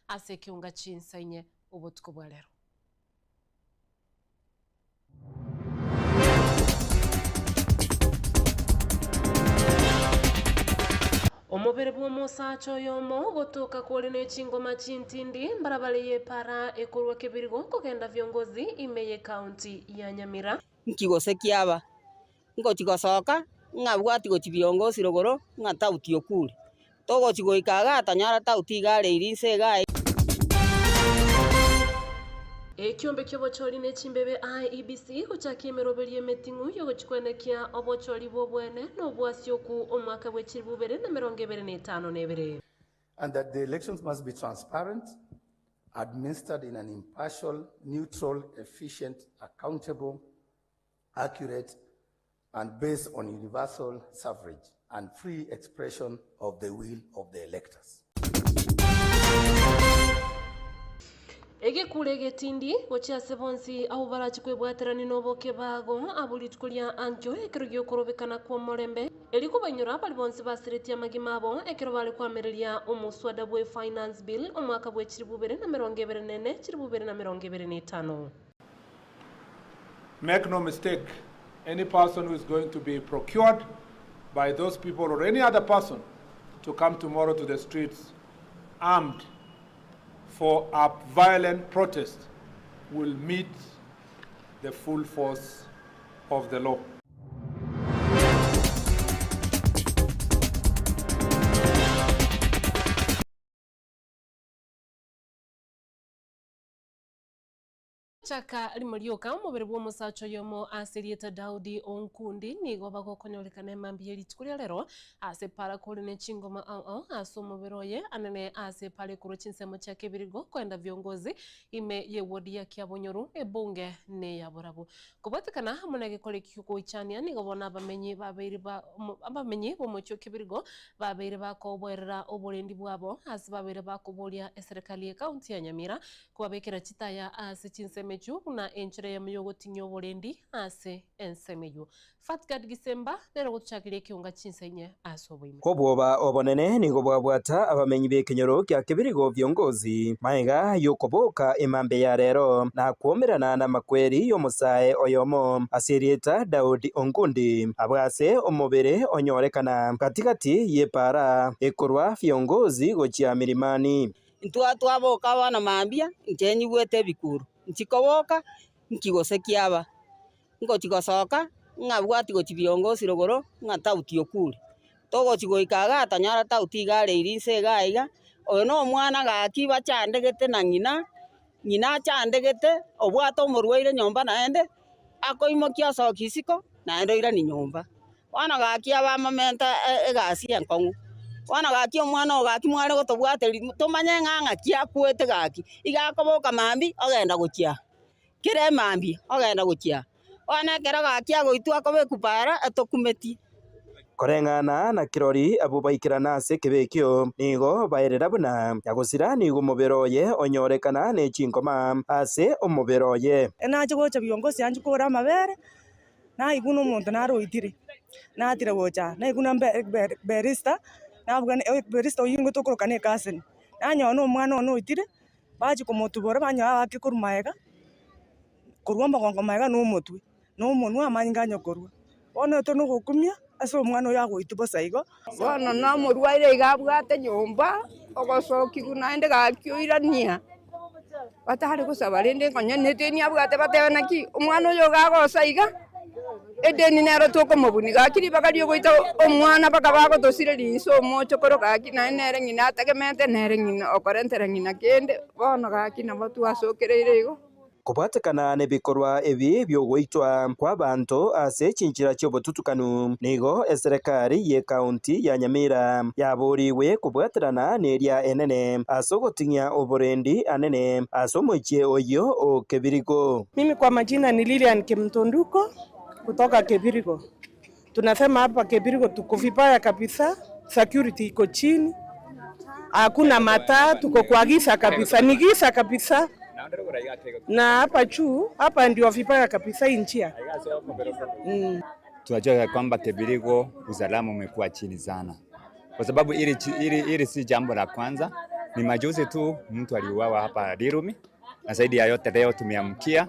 ase Ekeonga Chinsa Inye obotuko bwa lero. Omubere bw'omusacho yomo gotoka kuole n'ekingoma chintindi mbarabale yepara ekorwa kebirigo kogenda viongozi imeye county ya Nyamira. Nkigose kiaba ngo kigosoka ngabwati go kibiongozi rogoro ngatauti okuri togo kigoikaga atanyara tauti gare irinse gae. Ekiombe ky'obochori n'echimbebe IEBC gochakemeroberie metingu yogochikwenekia obochori bwobwene n'obwasyoku omwaka bw'echiribubere na 2025. And that the elections must be transparent, administered in an impartial, neutral, efficient, accountable, accurate, and based on universal suffrage and free expression of the will of the electors. Ege kulege tindi gocha sebonsi au barachi kwebwaterani noboke bago abulitukulia anjo ekirugyo korobekana kwa morembe eliko banyura bali bonsi basireti amagimabo ekiro bali kwamerelia omuswada bwe finance bill omwaka bwe chiribubere na 2024 chiribubere na 2025. Make no mistake, any person who is going to be procured by those people or any other person to come tomorrow to the streets armed for a violent protest will meet the full force of the law. Chaka limolioka omubere bw'omusacho yomo aserieta Daudi Onkundi nigo bagokonyorekana emambi eritukulia lero ase para kuli n'echingoma ase omubere oye anene ase pale kuro chinsemo cha kebirigo kwenda viongozi ime ye wodi ya Kiabonyoru ebunge ne ya Borabu kubatikana munege kole kikuichania nigo bona abamenyi bomocho kebirigo babeire bakobwerera oburendi bwabo ase babeire bakobolia eserikali ya county ya Nyamira kubabekera chitaya ase chinseme na enchire ya myogo tinyo bolendi ase ensemeyo Fatgad Gisemba lero gutuchakire Ekeonga Chinsa Inye asobwimo kobwoba obonene nigo bwabwata abamenyi bekenyoro kya kebirigo viongozi maiga yokoboka emambe ya rero na kuomerana na makweri yomusae oyomo aserieta Daudi Onkundi abwase omubere onyorekana katikati yepara ekorwa viongozi gochia milimani Twaboka bana mambia njenyi bwete bikuru nchikoboka nkigose kiaba ngo chigosoka ngabwati go chibiongozi rogoro ngatauti okuri togo chigoikaga atanyara tauti gare irinse gaiga oyo no mwana gaki bachandegete na nyina chandegete obwato omurwaire nyomba naende akoimokia sokisiko naende ira ni nyomba wana gaki abamamenta egasi enkongu wana gaki omwana ogaki mware gotobwateri tumanye nganga kiakwete gaki igakoboka mambi ogenda gochia kire mambi ogenda gochia wana kero gaki agoitwa kobekupara atokumeti korengana na kirori abo baikirana ase kebekio nigo baerera buna yagosira nigo muberoye onyorekana ne chingoma ase omuberoye enaje gocha biongozi anje kora amabere na iguno omonto naroitire natire gocha na iguna berista nabugane berista oyingo tokorokana ekaseni nanyona omwana ono oitire bachi komotubora banya ake korumaega korwa magongo maega no motwe no monwa amanyinga nyokorwa ono to no gokumia ase omwana oyo agoitwa saigo bono na morwaire igabwate nyomba ogosoki gunaende gakioirania batari gusaba rende konyanete ni abwate batebana ki omwana oyo gagosaiga edeni nero toko mobuni gakiri bakario goita omwana bakabago tosire linso mocho koro gaki na nere ngina atagemente nere ngina okorentera ngina kende bono gaki na batu asokereire igo kubatekana ne bikorwa ebi byogoitwa kwa bantu ase chinchira chobotutukanu nigo eserikali ye county ya Nyamira yaburiwe kubwaterana neria enene asogotinya oborendi anene asomochie oyo o kebirigo. Mimi kwa majina ni Lilian Kemunto kutoka Kebirigo. Tunasema hapa Kebirigo tuko vibaya kabisa, security iko chini, hakuna mataa, tuko kwa giza kabisa, ni giza kabisa. Na hapa juu, hapa ndio vibaya kabisa injia. Tunajua kwamba Kebirigo usalama umekuwa chini sana. Kwa sababu ili si jambo la kwanza Ni majuzi tu mtu aliuawa hapa Dirumi, na zaidi ya yote leo tumeamkia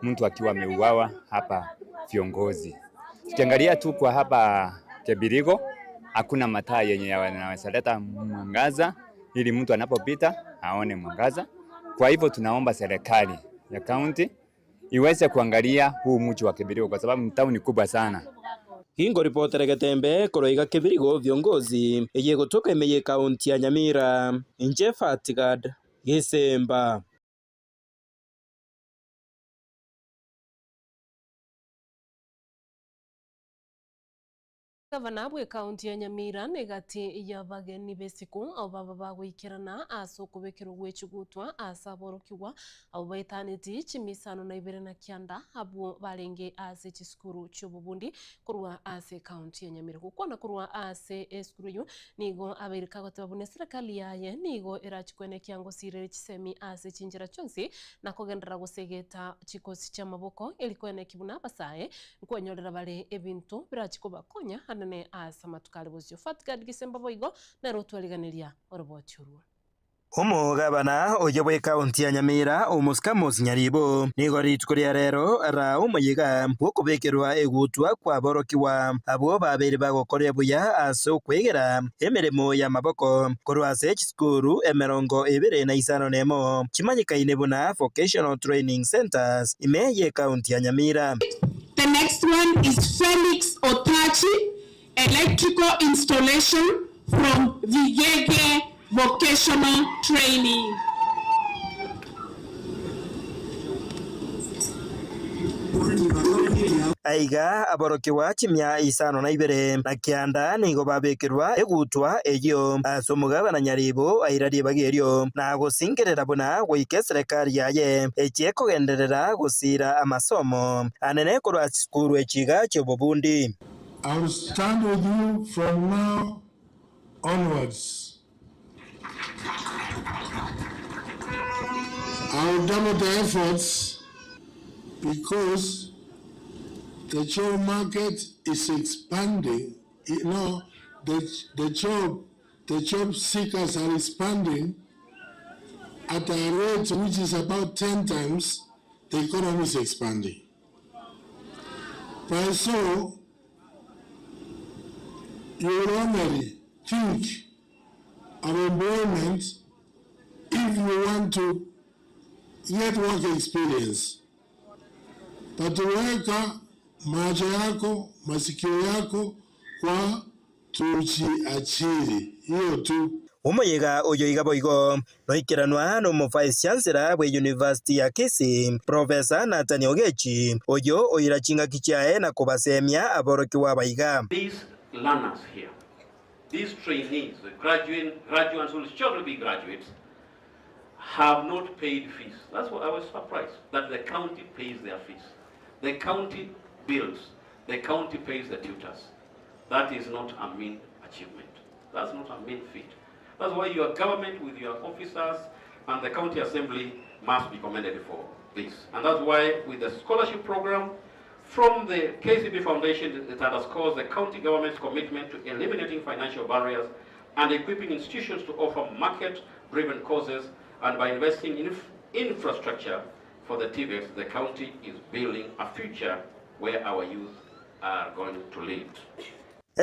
mtu akiwa ameuawa hapa viongozi. Tukiangalia tu kwa hapa Kebirigo, hakuna mataa yenye yanaweza leta mwangaza ili mtu anapopita aone mwangaza. Kwa hivyo tunaomba serikali ya kaunti iweze kuangalia huu mji wa Kebirigo kwa sababu ni town kubwa sana. Hingo reporter Getembe koroiga Kebirigo viongozi eye kutoka Inye kaunti ya Nyamira. Inje Fatigad Gesemba. Gavana bwe kaunti ya Nyamira negati ya bageni besiku au baba bagwikirana aso kubekero gwechugutwa asaborokiwa au baitaniti chimisano na ibere na kianda abo balenge ase chiskuru chobubundi kurwa ase kaunti ya Nyamira kukwana kurwa ase eskuru nigo aberika gotabune serikali yaye nigo irachikwene kiango sirere chisemi ase chinjira chonsi na kogendera gusegeta chikosi cha maboko ilikwene kibuna basaye kwenyorera bale ebintu birachikoba konya ne asa matukali bozio Fatigad Gesemba boigo na rotwaliganiria orobochurwa. Gavana oyoboye kaunti ya Nyamira omuskamos nyaribo nigo ritkuria rero ara umuyiga bwokubekerwa egutwa kwa borokiwa abo babere bagokorera buya aso kwegera emeremo ya maboko korwa se skuru emerongo 25 chimanyikaine buna vocational training centers imeye kaunti ya Nyamira. The next one is Felix Otachi, electrical installation from Vigege Vocational Training. Aiga aborokiwa chimya isano na ibere na kianda nigo babekirwa egutwa eyo asomugabana nyaribo airari bagerio na gusingerera buna gwike serikali yaye echeko genderera gusira amasomo anene kurwa skuru echiga chobubundi. I will stand with you from now onwards. I will double the efforts because the job market is expanding. You know, the job seekers are expanding at a rate which is about 10 times the economy is expanding. By so, you will only think of employment if you want to get work experience. Tatuweka macho yako, masikio yako kwa tujiajiri. Hiyo tu. Umuyiga oyo igaboigo noikiranwa no vice chancellor we University ya Kisii Professor Nathan Ogechi oyo oirachinga kichae na kubasemia aborokiwa baiga. These learners here, these trainees, the graduates who will shortly be graduates, have not paid fees. That's what I was surprised, that the county pays their fees. The county builds, the county pays the tutors. That is not a mean achievement. That's not a mean feat. That's why your government with your officers and the county assembly must be commended for this. And that's why with the scholarship program from the KCB Foundation, it underscores the county government's commitment to eliminating financial barriers and equipping institutions to offer market-driven courses, and by investing in infrastructure for the TVETs, the county is building a future where our youth are going to live.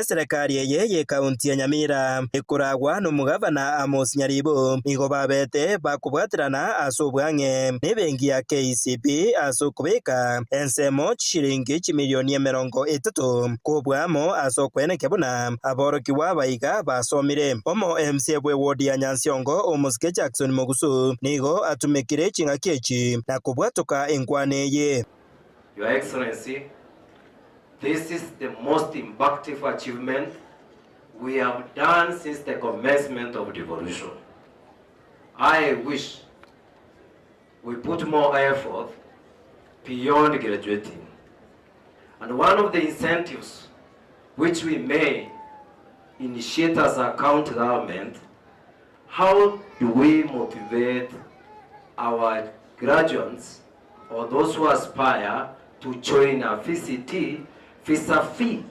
Serikali ye kaunti ya Nyamira ikuragwa no mugavana Amos Nyaribo nigo babete bakubwatirana asobwange nebengi ya KCB asokubeka ensemo shilingi chimilioni 30 kubwamo asokwene buna aborokiwa baiga basomire omo MC bwe ward ya Nyansiongo omusike Jackson Mogusu nigo atumikire chinga kechi na kubwatoka enkwane ye. Your Excellency, this is the most impactful achievement we have done since the commencement of devolution. I wish we put more effort beyond graduating. And one of the incentives which we may initiate as a county government, how do we motivate our graduates or those who aspire to join a VCT visa-free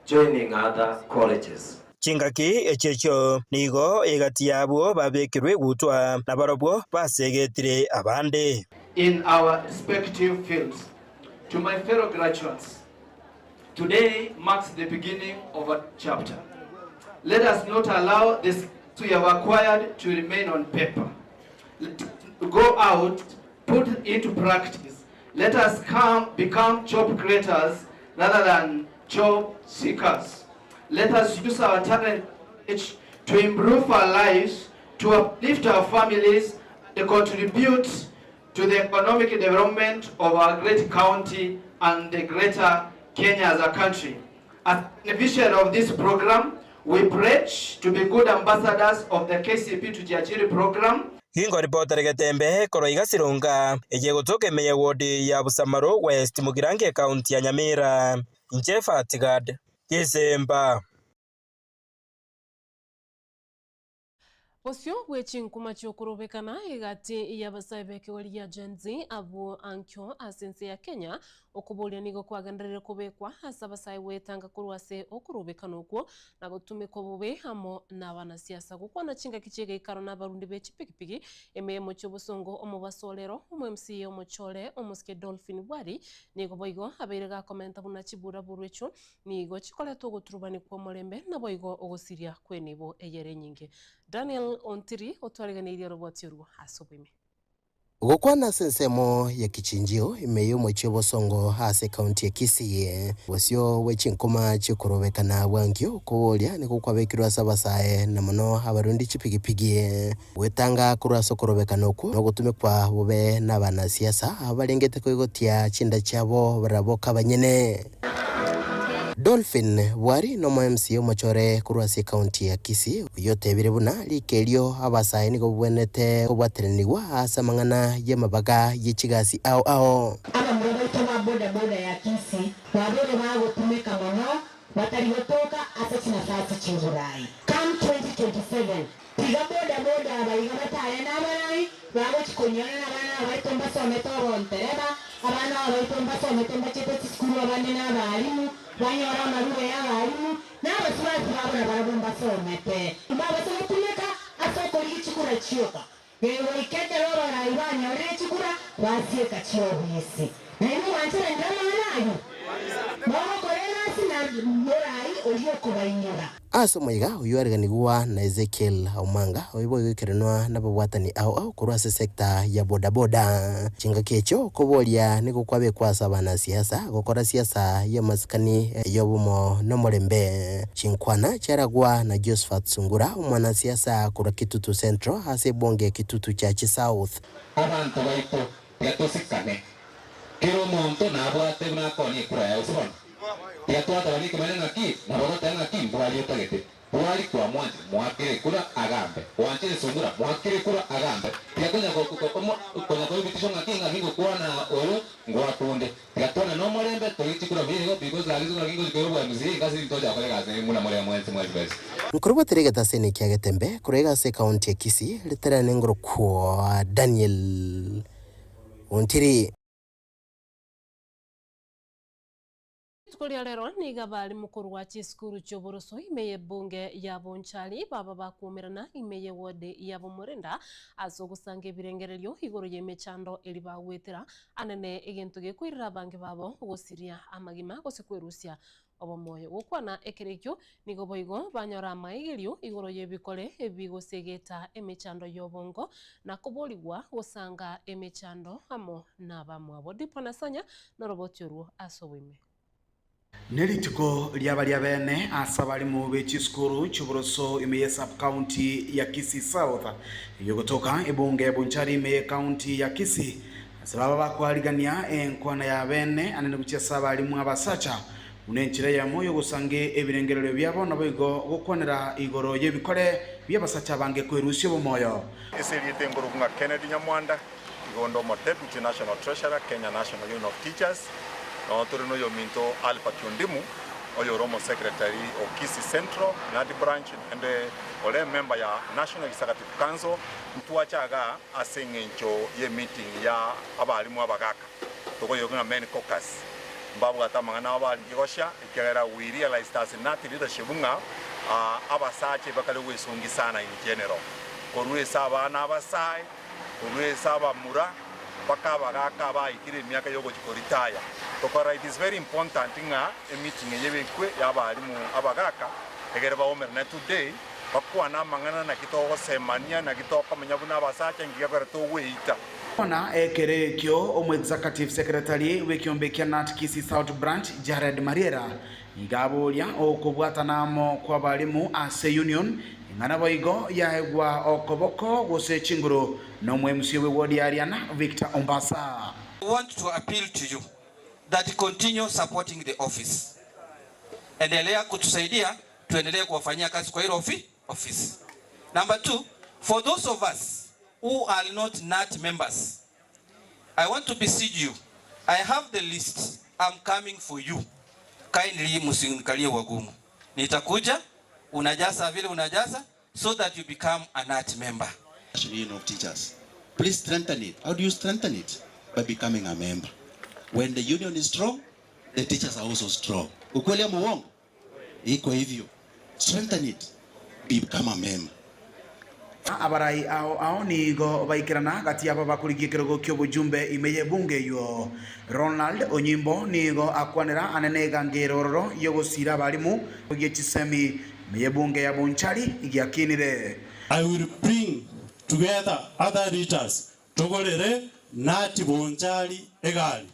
joining other colleges? chingaki echecho nigo egati yabo babekirwe gutwa nabarobwo basegetire abande in our respective fields. To my fellow graduates, today marks the beginning of a chapter. Let us not allow this we have acquired to remain on paper. Go out, put it into practice. Let us become job creators rather than job seekers. Let us use our talent to improve our lives, to uplift our families, to contribute to the economic development of our great county and the greater Kenya as a country. As the vision of this program, we pledge to be good ambassadors of the KCP to Jiachiri program. Hingo reporter Getembe Koroiga Sirunga eje gutoke meye wodi ya Busamaro West Mugirange County ya Nyamira Njefa Tigad Kisemba Osio wechinkuma chokurobekana igati ya basaibe kewali ya Genzi abo ankyo asense ya Kenya okubolia nigo kwagandarire kubekwa asabasai wetanga kurwase okurobekana okwo na gutumiko bube hamo na banasiasa gukwana chinga kichege ikaro na barundi bechipikipiki ememo chobusongo omubasolero omMCA omochole omuske Dolphin Bwari nigo boigo aberega komenta buna chibura burwecho nigo chikoleto guturubani kwa molembe na boigo ogosiria kwenibo eyere nyinge. Daniel Ontiri otwareganirie roboti urwo asubime. Gukwana sensemo ya kichinjio imeyo mwecho songo hase county ya Kisii wasio wechinkuma chikorobekana bwangyo kuolia ni kukwabekirwa sabasae na muno abarundi chipigipigi wetanga kurwaso korobekana okwo no gutumikwa bube n'abana siasa abalengete kwigotia chinda cyabo baraboka banyene. Dolphin Bwari no MCA omochore kurwasi county ya Kisii yote birebuna likelio abasaye nigo bwenete kubwateranirwa asamangana yemabaga yichigasi ao abamurebe toba boda ya Kisii babere bagotumika mono batarihotoka asachina fati chizurai come 2027 tiga boda abayiga bataye n'abarai bagokonyana n'abana baitomba sometoro ntereba abana baitomba sometomba chete skulu abane n'abarimu banyora maruwe y'abarimu n'abasurazi babona barabumba somete babase kutumeka asoko lichikura chiyoka yewe ikete loro na ibanya ore chikura wasie kachobisi na ino wanchira ndamanayo mama korena sina morai oliyo kubayinyura asomoiga uyuarganigwa na Ezekiel Aumanga oibo gekerenwa na babwatani au kurwase sekta ya bodaboda chinga kecho kubolia niko kwabe kwasa bana siasa gukora siasa ya maskani yobumo no molembe chinkwana charagwa na Josephat Sungura umwana siasa kura Kitutu Central hase bonge Kitutu cha South abantu baito yatosikane kero monto na bwate na koni kura ya usibona yatwa tabani kemana naki na bota naki bwali yotagete bwali kwa mwanzi mwakire kura agambe wanchire Sungura mwakire kura agambe yakonya konya ko bitisho ngaki ngaki kwa na oro ngwatunde yatona no molembe toiti kura biro because lagizo ngaki ko bwa muziki kasi ntoja kwa gaze muna mole mwenzi basi Nkuruba terega tasene kya Getembe kurega se county ya Kisii literane ngoro kwa Daniel Ontiri Tukulia lero niga bali mukuru wa chiskuru choboroso imeye bunge ya bonchali baba bakumirana imeye wode ya bomurenda asogusange birengerelyo igoro yemechando eliba wetera anene egento gekwirira bange babo gosiria amagima gosekwerusia obomoyo gukwana ekerekyo nigo boigo banyora maigelyo igoro yebikole ebigosegeta emechando yobongo na kuboligwa gusanga emechando amo na bamwabo diponasanya no roboti ruo asowime Nelitiko lyabali abene asabali mu bechiskuru chuboroso imeye sub county ya Kisii South yogotoka ebunge ebunchari imeye county ya Kisii asababa bakwaligania enkwana ya bene anene kuchesa bali mu abasacha unenchire ya moyo gusange ebirengerero byabo naboigo gukwanira igoro yebikore byabasacha bange kwerusyo bomoyo eseriete ngorunga Kennedy Nyamwanda igondo Deputy National Treasurer Kenya National Union of Teachers Torino Yominto Alpha Tundimu, Oyoromo Secretary of Kisii Central, Nadi Branch, and ole member ya National Executive Council, Mtuachaga asengencho ye meeting ya abalimu abagaka. Toko yogunga main caucus. Mbabu atamangana abali gosha, ikera we realize that nati leadership nga abasache bakale wesongi sana in general korwesa abana abasaye korwesa abamura bakabagaka bayikire myaka yogo chikoritaya tokora. It is very important nga meeting yebekwe yabalimu abagaka egere baomerna today bakwana mangana na kitoko semania na kitoko menyabuna abasache ngiyagara to weita ona ekerekyo omu executive secretary wekiombekya nat Kisii South Branch Jared Mariera igabolia okubwatanamo kwa balimu ase union ingana boigo yaegwa okoboko gose chinguru no mwemsi we wodi Ariana Victor Ombasa. I want to appeal to you that continue supporting the office. Endelea kutusaidia tuendelee kuwafanyia kazi kwa hilo office. Number 2, for those of us who are not NAT members, I want to beseech you. I have the list. I'm coming for you. Kindly musinikalie wagumu. Nitakuja, unajaza vile unajaza, so that you become a NAT member. Union of Teachers. Please strengthen it. How do you strengthen it? By becoming a member. When the union is strong, the teachers are also strong. Ukweli ama uongo? Iko hivyo. Strengthen it. Become a member. Abarai ao nigo baikirana gati aba bakurikie kirogo kyo bujumbe imeye bunge yo Ronald Onyimbo nigo akwanira anenega ngerororo yogosira balimu ogiechisemi imeye bunge ya Bonchari igiakinire. I will bring together other leaders togorere nati Bonchari egali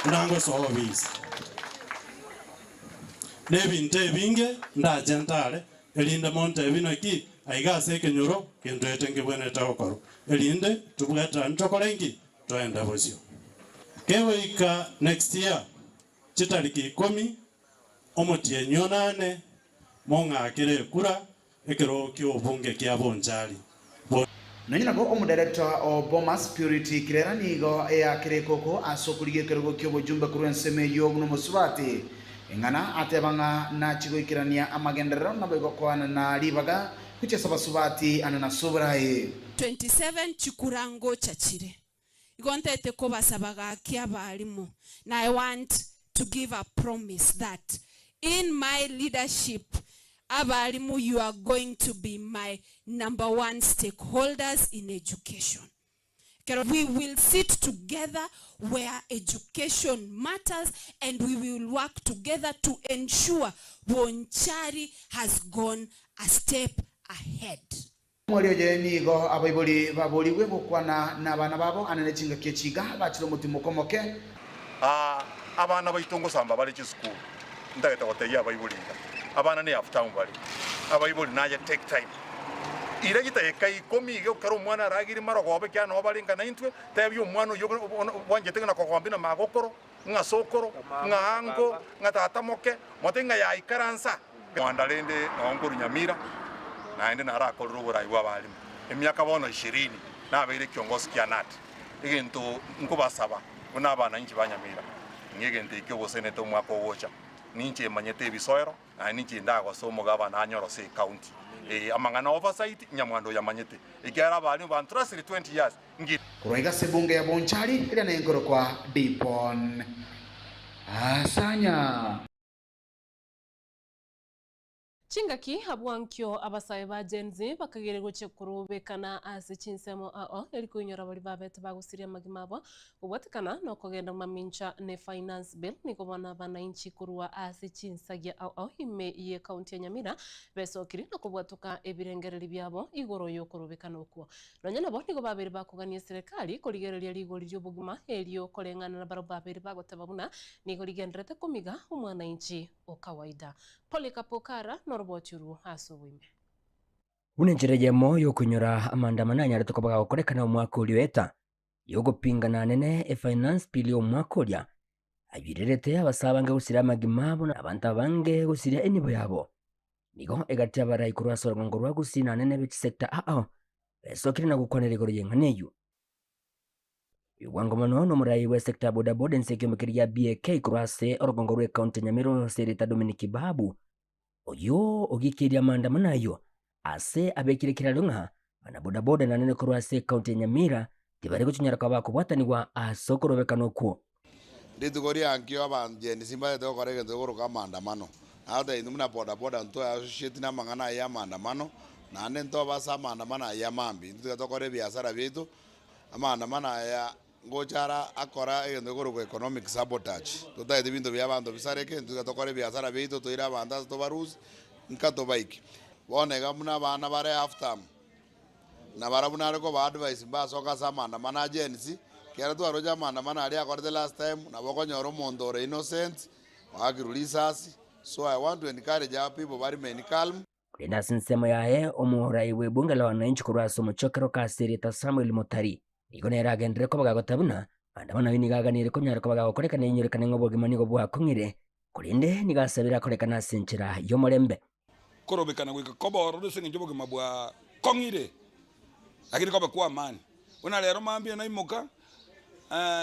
nango sobis nebinte binge ndajentale elinde monte bino ki aiga seke nyoro kendo etenge bwene tawakoro elinde tubwata ntokolengi toenda bozio keweika next year chitariki 10 omotie nyonane monga kire kura ekero kyo bunge kya Bonchari nanyinago omudirector o Bomas Purity kirera nigo ya kirekoko asokurigie kirogo kyo bujumbe kurwenseme yogno musubati ingana atebanga na chigoikirania amagenderero nabego kwana na libaga kuchesa basubati anana sobrai 27 chikurango chachire igontete ko basabaga kya balimu. Now I want to give a promise that in my leadership abalimu, you are going to be my #1 stakeholders in education. We will sit together where education matters, and we will work together to ensure Bonchari has gone a step ahead. Mwalio jeni go abaiboli baboli we bukwana na bana babo anene chinga kechiga bachiro mutimo komoke abana baitongo samba bali chi school ndageta wateya abaiboli abana ne after umbali abaiboli naje take time ira gita ekai komi ge karo mwana ragiri maro go be kyano balinga na intwe tabyo mwana yo wanje tengana ko kwambina magokoro nga sokoro nga ango nga tatamoke motenga ya ikaransa mwandalende onguru Nyamira naende nara kolrubura iwa balimu emyaka bono 20 nabere kyongosi kya NAT igento nkubasaba kuna abana nchi banyamira ngegente ikyo boseneto mwako wocha ninche manyete ebisoero na ninche ndago somo gaba na nyoro se county amangana oversight nyamwando ya manyete ikiara balimu bantrasiri 20 years ngi kuroiga sebunge ya Bonchari ila na ngoro kwa Dipon asanya Chingaki abwankyo abasaye ba Genzi bakagere goche kurubekana ase chinsemo eriko inyora bali babete bagusiria magimabo ubwatikana no kogenda mamincha ne finance bill niko bana bana inchi kurwa ase chinsagia ime ye county ya Nyamira besokiri no kubwatuka ebirengereri byabo igoro yo kurubekana okwo nonyana bo niko babere bakugania serikali koligereria ligori ryobugima elio kolengana na baro babere bagotababuna niko ligendrete kumiga umwana inchi o kawaida Polikapokara noroboturu asuwime. Unenjereje moyo kunyora amandamano anyaretoka baga gukorekana umwaka uliweta yogopingana nene finance bill umwaka ulya abirerete abasabanga gusira magimabo abantu bange gusira enibo yabo nigo egati abarai kurwasora ngorwa gusina nene bit sector besokire na gukonera igoro yenkaneyo Yugwangomano no murai we sector boda boda nsekyo mukiriya BK kurwase orogongorwe county Nyamira serita Dominic Babu oyo ogikiria maandamano ayo ase abekirekira runga ana boda boda na nene kurwase county Nyamira tibari gucinyara kwa bakubwataniwa asokorobekano kwo nditugori ankyo abanje nisimba to korege to goro ka maandamano Hata indumna boda nto associate na mangana ya maandamano na ane nto basa maandamano ya mambi nto tokore biashara byetu maandamano ya ngochara akora endo goro economic sabotage totaite bintu bya bantu bisareke nto tokore biashara byetu toira banda to barus nkato bike bonega muna bana bare after na barabuna ariko ba advice ba soka sa maandamano agency kera tu aroja maandamano ali akora the last time na bokonyoro mondore innocent wakirulisasi. So I want to encourage our people to remain calm. Kulenda sinsemo yae omurai we bunge la wananchi kurasa muchokero ka Sirita Samuel Mutari igonera agendere ko bagagotabuna andabana binigaganire ko myariko bagagokorekana inyorekana ngobogimani go bwakongire kulinde nigasabira korekana sinchira yo morembe korobekana gwika koboro rusinge njoboge mabwa kongire lakini kobe kwa amani una lero mambia na imoka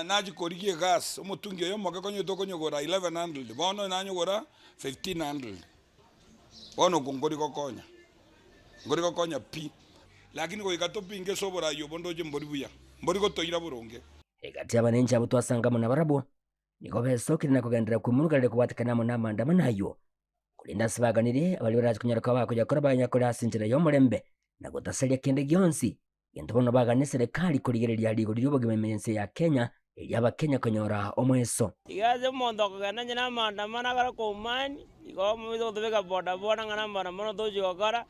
naji korigie gas umutungi yo moka konyo to konyo gora 1100 bono nanyo gora 1500 bono ngori ko konya pi lakini ko ikatopinge sobora yo bondo je mbori buya mbori ko toira buronge egati abanenja butwasanga mu nabarabo niko besokire nako gendera kumunugarire kubatikana mu namandama nayo kulinda sibaganire abali baraje kunyaraka bakujya kora banyakora sinjira yo murembe nako tasalya kende gyonsi gento bono bagane serikali kurigereria ligo lyobogememense ya Kenya yaba Kenya konyora omweso igaze mondo kagana nyina maandamano agara ko mani igo mubizo tubeka boda ngana maandamano doji gokora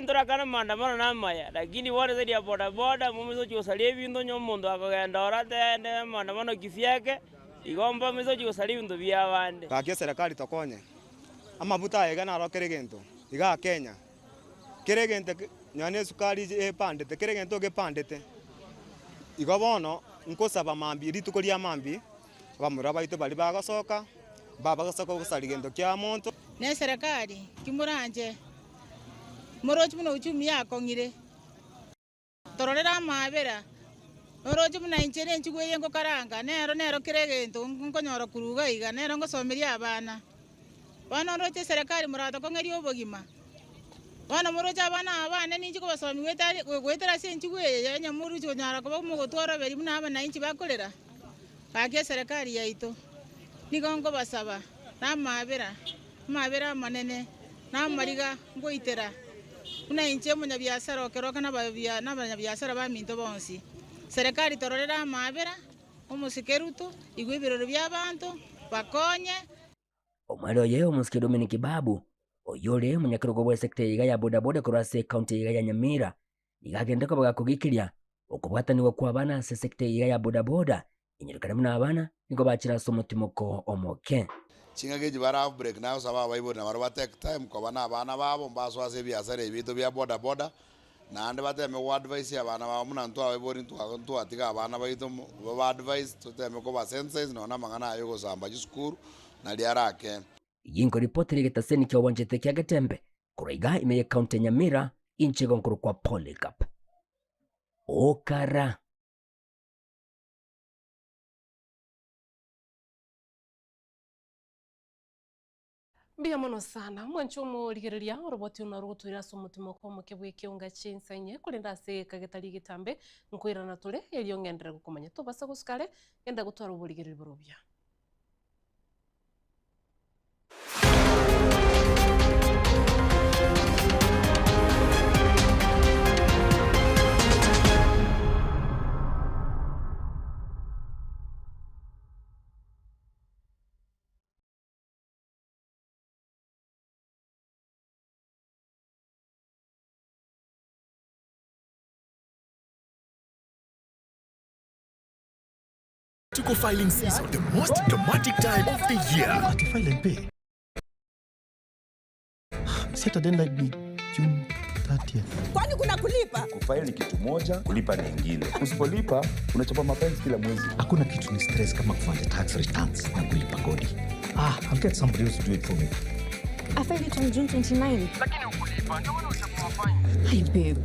ndura kana maandamano namaya lakini wale zaidi ya boda mumizo chusalie bindo nyomondo akagenda orate maandamano kifyake igomba mizo chusalie bindo bya bande kakia serikali tokonye amabuta egana rokere gento iga Kenya keregente nyane sukari epandete keregento gepandete igo bono nkosaba mambi rituko lya mambi bamura baito bali bagasoka babagasaka gusali gento kya monto ne serikali kimuranje morochi muno uchumi yako ngire tororera mabera morochi muno injene nchigwe yengo karanga nero kiregento nkonyora kuruga iga nero ngosomeria abana bana roche serikali murata ko ngeri obogima bana morochi abana ninji ko basomi wetara senchigwe yanya muri cyo nyara ko mu gutwara beri muna abana inchi bakorera bakia serikali yaito nigongo basaba na mabera manene na mariga ngoitera una inche munya biashara okeroka na banya biashara ba minto bonsi serikali tororera mabera omusikeruto igwibiroro by'abantu bakonye omwali oye omusike Dominic Babu oyole munyakirogo bwa sekta yiga ya bodaboda kurase county yiga ya Nyamira igagenda ko bagakugikiria okubwataniwa kwa bana se sekta yiga ya bodaboda inyirikana muna abana niko bakira somutimoko omoke chingageji bara break now saba baibona barwa take time ko bana abana babo mbaso ase biashara ibito bya bodaboda na ande bateme wa advice abana babo muna ntwa baibori ntwa atiga abana baito ba advice tuteme ko ba senses no na mangana ayo go samba school na liarake yingo ripoti rigetaseni kyo wanjete kya Getembe kuraiga imeye county Nyamira inchigo nkuru kwa Polycarp okara Bia mono sana mwanchomo ligereria roboti unaruguturira somutimo ko mukebwe Ekeonga Chinsa Inye kulinda se kagetari Getambe nkwira na tule elio ngendera gukomanya to basa guskale ngenda gutwara ubuligereri burubya to go filing season, the most dramatic time of the year. What if I file and pay? Set a deadline be June 30th. Kwani kuna kulipa? Kufaili ni kitu moja, kulipa ni nyingine. Usipolipa unachapa mapenzi kila mwezi. Hakuna kitu ni stress kama kufanya tax returns na kulipa kodi. I'll get somebody else to do it for me. I filed it on June 29. Lakini ukulipa, ndio wewe ushakuwa. Hey babe.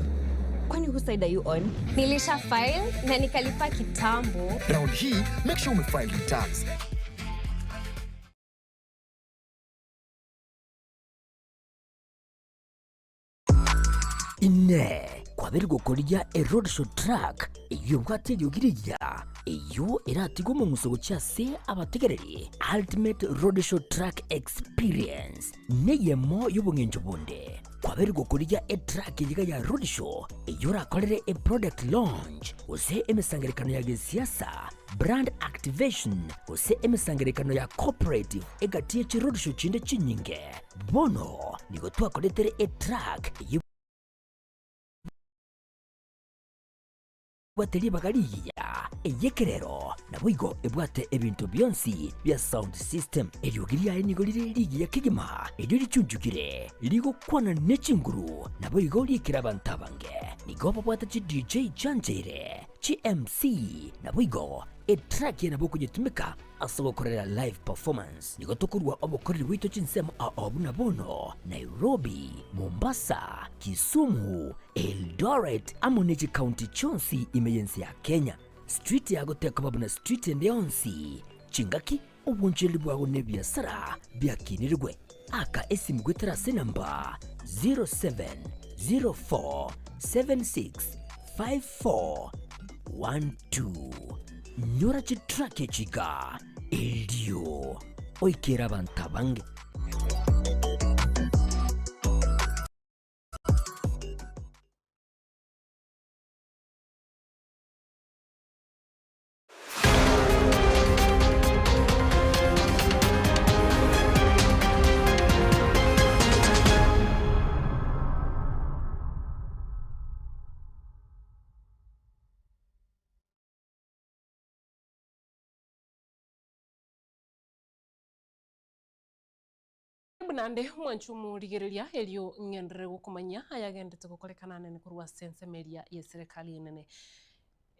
Kwani who side are you on? Nilisha file na nikalipa kitambo. Round hii, make sure umefile returns. Inye, kwa biri gukoria a roadshow track iyo bwateri ugiriya iyo iratigwa mu musogo cyase abategereri Ultimate Roadshow Track Experience neyemo y'ubungenjo bunde kwaberwa kurya track yiga ya roadshow iyo rakorere product launch use emisangerekano ya siasa brand activation use emisangerekano ya cooperative egatiye chi roadshow chinde chinyinge bono nigo twakoretere track bateri bagariya eyekerero nabwigo ebwate ebintu byonsi bya sound system eryugiriya enigo liri ya kigima eryo lichunjugire ligo kwana nechinguru nabwigo likira bantabange nigo babwata chi DJ Chanjere chi MC nabwigo track yana boko jitumika asobokorera live performance nigo tokurwa obokorera wito chinsemo abuna bono Nairobi, Mombasa, Kisumu, Eldoret amoneji county chonsi imeyensi ya Kenya street ya goteka babuna street ndionsi chingaki obunjeli bwago ne biasara byakinirwe aka esimgwetera senamba 0704765412 nyora chitrake chika eldio oikera bantabange Bunande mwanchumu ligerilia elio ngendere gukumanya ayagendete gukorekana nene kurwa sense media ya serikali nene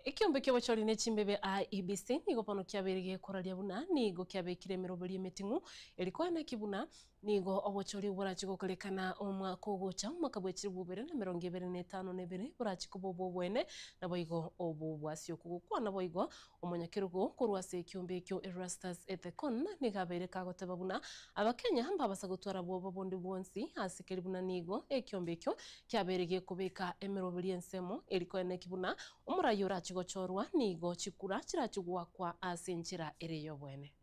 ikiombe kyo bachori ne chimbebe IEBC nigo pano kyaberege koralia buna nigo kyabekire mirobeli metingu eliko na kibuna nigo obochori burachi gukorekana omwaka ogocha mwaka bwechiri bubere na 2025 nebere burachi kubobo bwene naboigo obo bwasio kugukwa naboigo omonyakirugo kurwa se kiombe kyo Erastus Ethekon nigabere kagoteba buna abakenya hamba basagotwara bobo bondi bonsi asikeri buna nigo ekiombe kyo kyaberege kubeka emirobeli ensemo eliko na kibuna omurayo rachigochorwa nigo chikura chirachugwa kwa asinchira ereyo bwene.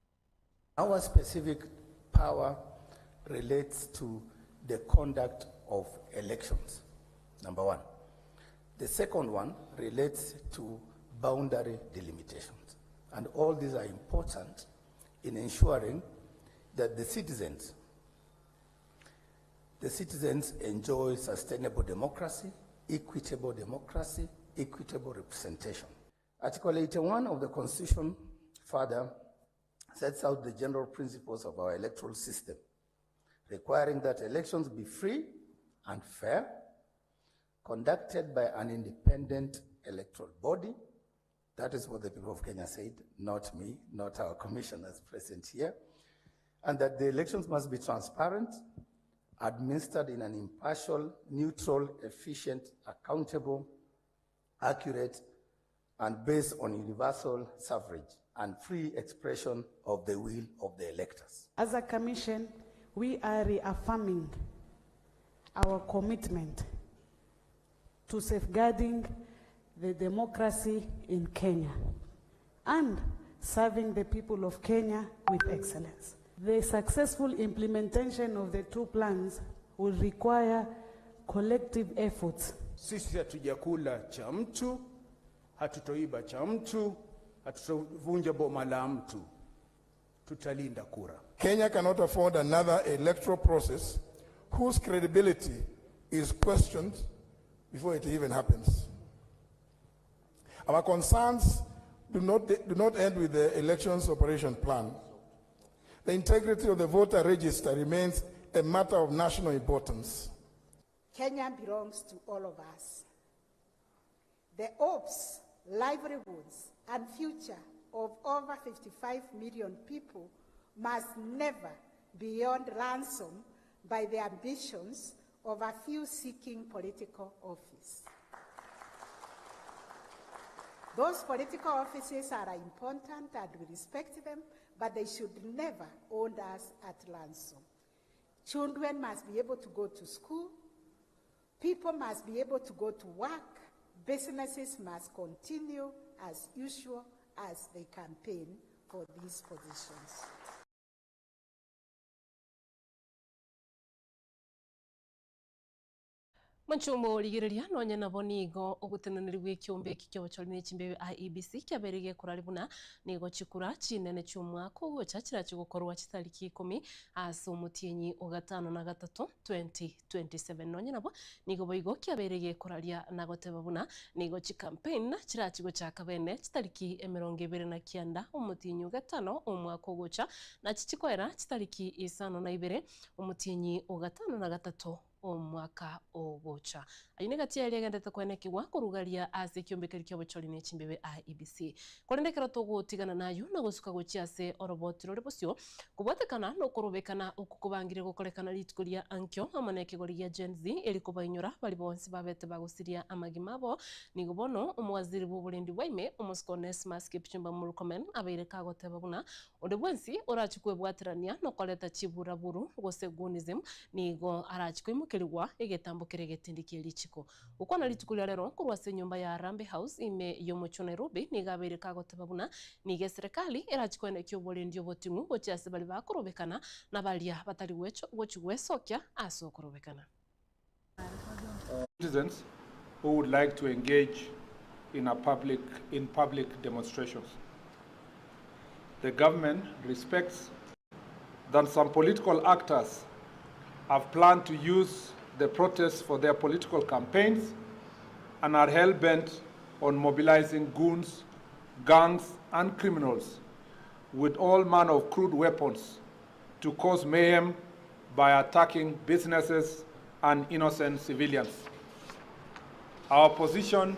Our specific power relates to the conduct of elections, number one. The second one relates to boundary delimitations. And all these are important in ensuring that the citizens enjoy sustainable democracy, equitable representation. Article 81 of the Constitution further sets out the general principles of our electoral system, requiring that elections be free and fair, conducted by an independent electoral body. That is what the people of Kenya said, not me, not our commissioners present here. And that the elections must be transparent, administered in an impartial, neutral, efficient, accountable, accurate, and based on universal suffrage and free expression of the will of the electors. As a commission, we are reaffirming our commitment to safeguarding the democracy in Kenya and serving the people of Kenya with excellence. The successful implementation of the two plans will require collective efforts. Sisi hatujakula cha mtu, hatutoiba cha mtu, hatutovunja boma la mtu. Tutalinda kura. Kenya cannot afford another electoral process whose credibility is questioned before it even happens. Our concerns do not end with the elections operation plan. The integrity of the voter register remains a matter of national importance. Kenya belongs to all of us. The hopes, livelihoods, and future of over 55 million people must never be held ransom by the ambitions of a few seeking political office. Those political offices are important and we respect them, but they should never hold us at ransom. Children must be able to go to school. People must be able to go to work, Businesses must continue as usual as they campaign for these positions. Manchumo ligiriria nonya nabo nigo ogutenaniri bw'ekiombe kikyobochori chimbe IEBC kyaberege kuraribuna nigo chikura chinene cy'umwaka ogocha kirachigokorwa chitariki 10 ase omutienyi ogatano na gatatu 2027 nonya nabo nigo boigo kyaberege kuraria na goteba buna nigo chikampaign kirachigo chakabene chitariki 29 omutienyi ogatano omwaka ogocha na chichikoera chitariki 52 omutienyi ogatano na gatatu omwaka ogocha aine gati yali agendete kwenekirwa kurugaria ase kiombekeri kyobochori ne chimbebe IEBC korendekera togotigana nayo na gusuka gochiase orobotiro rebosio kubwatekana no kurubekana ukukubangire gukorekana litikuria ankyo amaneke gorigia Gen Z eri kubainyura bali bonsi babete bagusiria amagimabo nigo bono omwaziri bw'oburendi bwaime omuskones maskip chimba murukomen abaire kagoteba buna ode bwensi orachikwe bwaterania no koleta chibura buru gosegunism nigo arachikwe kirigwa egetambukire getindikie lichiko uko na litukulia rero kurwase nyumba ya Rambe House ime yomocho Nairobi nigabere kagoteba buna nige serikali erachikwene kyoborendio botimu gochiase bali bakurobekana na balia batari wecho gochigwesokya aso kurobekana. Citizens who would like to engage in public demonstrations. The government respects that some political actors have planned to use the protests for their political campaigns and are hell-bent on mobilizing goons, gangs, and criminals with all manner of crude weapons to cause mayhem by attacking businesses and innocent civilians. Our position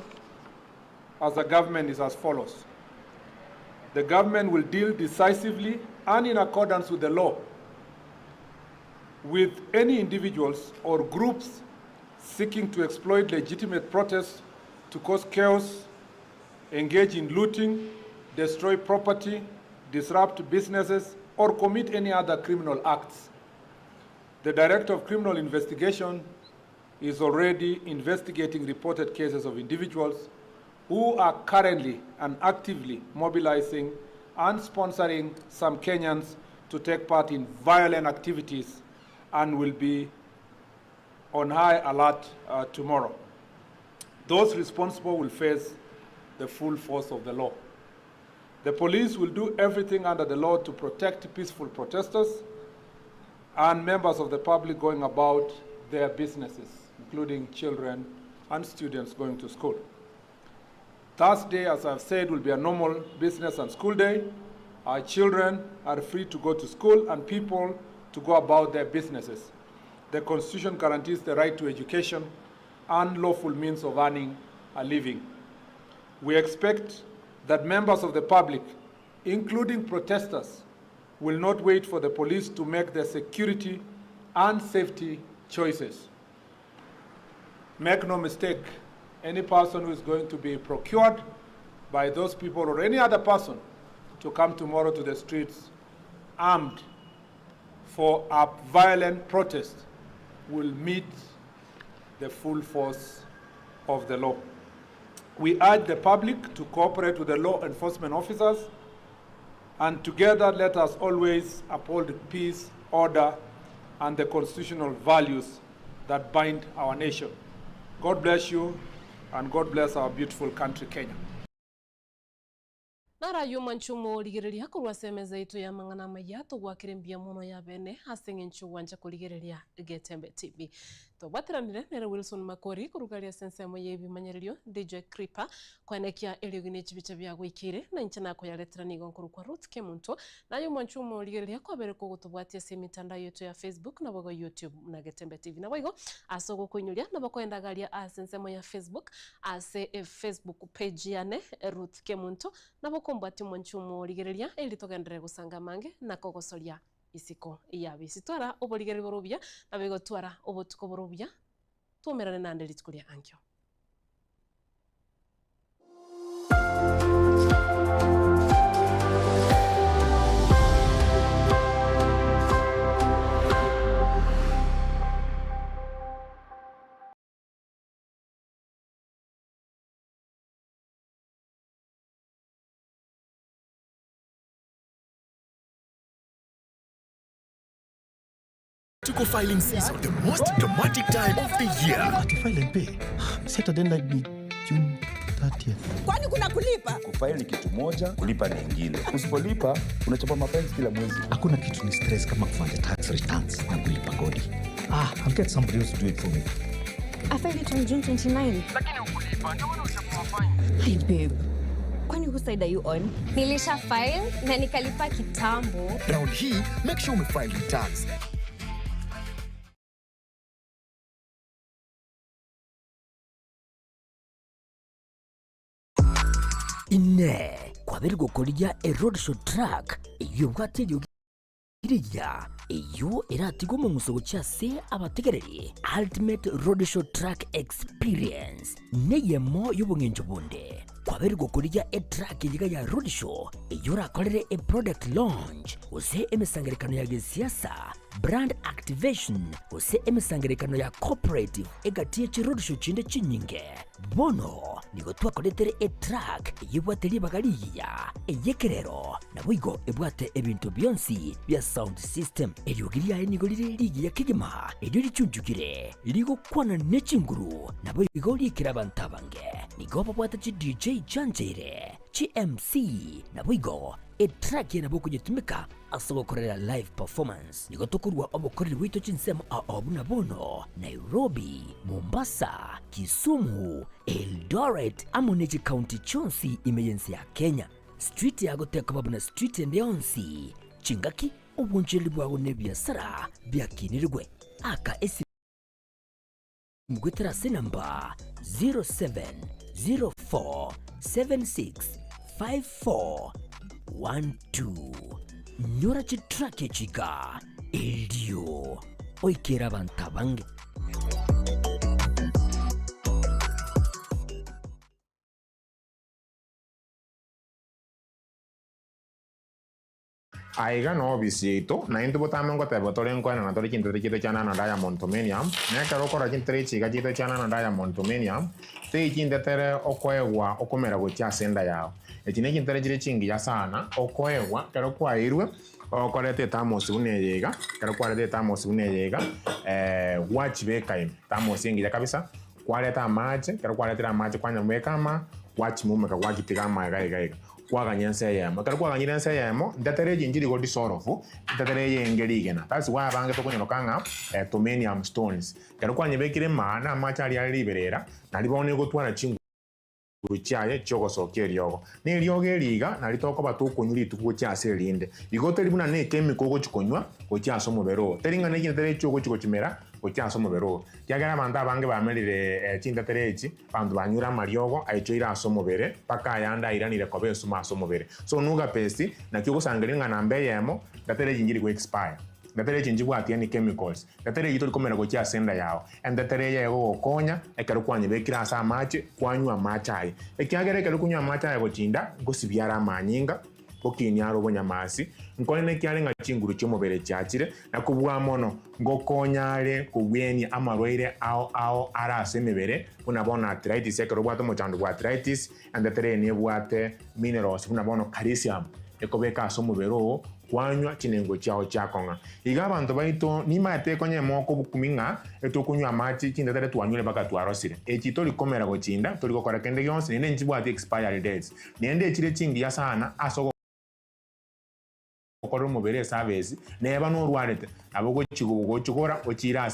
as a government is as follows. The government will deal decisively and in accordance with the law with any individuals or groups seeking to exploit legitimate protests to cause chaos, engage in looting, destroy property, disrupt businesses, or commit any other criminal acts. The Director of Criminal Investigation is already investigating reported cases of individuals who are currently and actively mobilizing and sponsoring some Kenyans to take part in violent activities and will be on high alert tomorrow. Those responsible will face the full force of the law. The police will do everything under the law to protect peaceful protesters and members of the public going about their businesses, including children and students going to school. Thursday, as I've said, will be a normal business and school day. Our children are free to go to school and people to go about their businesses. The Constitution guarantees the right to education and lawful means of earning a living. We expect that members of the public, including protesters, will not wait for the police to make their security and safety choices. Make no mistake, any person who is going to be procured by those people or any other person to come tomorrow to the streets armed for a violent protest will meet the full force of the law. We urge the public to cooperate with the law enforcement officers, and together let us always uphold peace, order, and the constitutional values that bind our nation. God bless you, and God bless our beautiful country, Kenya. Nara yumanchumo ligiriria kurwasemeza itu ya mangana mayato gwakirembia muno ya bene asengenchu wanja kuligiriria Getembe TV. Tobatiranire nere Wilson Makori kurugaria sensemo yebi manyererio DJ Creeper kwanekia eliogine chibicha bya gwikire na nchana ko yaletera nigo nkuru kwa Ruth Kemunto na yumanchumo ligiriria kwa bere ko gutubwatia se mitandao yetu ya Facebook na bogo YouTube na Getembe TV na bogo asogo kuinyuria na bako endagalia asensemo ya Facebook ase Facebook page yane Ruth Kemunto na bako mbati mwanchumo ligiriria ili togendere gusanga mange na kogosoria isiko yabisitwara oboligeri borobia na bigotwara obotuko borobia tumerane nande litikulia ankyo. to go filing season, the most dramatic time of the year. File and pay. Saturday night ni June 30th. Kwani kuna kulipa? Kufile ni kitu moja, kulipa ni ingine. Usipolipa unachapa mapenzi kila mwezi. Hakuna kitu ni stress kama kufanya tax returns na kulipa kodi. I'll get somebody else to do it for me. I filed it on June 29. Lakini ukulipa, ndio wewe ushakuwa fine. Hey babe. Kwani who side are you on? Nilisha file na nikalipa kitambo. Round hii, make sure umefile returns. Inye kwabiri gukoria a roadshow track iyo bwaterio iriya iyo iratigo mu musogo cyase abategereri ultimate roadshow track experience neyemo y'ubungenjo bunde kwabiri gukoria a track yiga ya roadshow iyo rakorere a product launch use emisangerekano ya gisiasa brand activation use emisangerekano ya cooperative egatie chi roadshow chinde chinyinge bono nigo twakoretere a track yibwateri bagariya eyekerero nabwigo ebwate ebintu byonsi bya sound system eryogiria nigo liri ya kigema eryo lichunjukire ligo kwana nechinguru nabo igo likira bantabange nigo babwata chi DJ Chanjere chi MC nabwigo a track nabo kujitumika asogokorera live performance nigo tokurwa obokoreri wito chinsema abuna bono Nairobi, Mombasa, Kisumu, Eldoret amoneji county chonsi emergency ya Kenya street ya goteka babuna street endionsi chingaki obunjeli bwago ne biasara byakinirwe aka esi mugwetera namba 0704765412 nyora chitrake chiga eldio oikera bantabange aiga no bisito na into botame ngo tebe tore nkwana na tore kintere kito chana na Diamond Dominium ne karo kora kintere chiga kito chana na Diamond Dominium te kinde tere okoegwa okomera go cha senda yao etine kintere jire chingi ya sana okoegwa karo kwa irwe okorete tamos uneyega karo kwa rete tamos uneyega watch be kaim tamos ingi ya kabisa kwa leta match karo kwa leta match kwanya mwekama watch mumeka kwa kitiga maga kwa ganyense yamo karo kwa ganyense yamo ndatere jinjiri go disorofu ndatere yengeri gena that's why abange to kunyo kanga Dominium stones karo kwa nyebekire mana machari ali liberera na libone go twana chingu uchaye choko sokerio ni lioge liga na litoko batukunyuri tuko cyase linde igote libuna ne chemical go chikonywa go cyaso mubero teringa ne kintere choko chiko chimera go cyaso mubero kyagara manda bange bamerire chinda terechi bandu banyura mariogo aichoira aso mubere paka yanda iranire kobe suma aso mubere so nuga pesi na kyoko sangalinga na mbe yemo datere jinjiri go expire datere jinji bwati ni chemicals datere yito komera go cya senda yao and datere yego konya ekero kwanye bekira asa mache kwanywa machai ekyagere ekero kunywa machai go chinda go sibyara manyinga okini aro bonyamasi nkone ne kyalenga chinguru cyomubere cyakire nakubwa mono ngo konyare kubweni amarwaire ao arase mebere unabona arthritis ekero bwato mochando bwa arthritis and datere ne bwate minerals unabona calcium ekobeka so mubero kwanywa chinengo chao chakonga iga abantu baito ni mate konye moko bukuminga etokunywa amati chindatare twanyule baka twarosire ekito likomera go chinda toliko kora kende yonse nene nchibwati expiry dates niende chire chingi ya sana aso okoro mubere service neba no rwarete abo go chigora ochira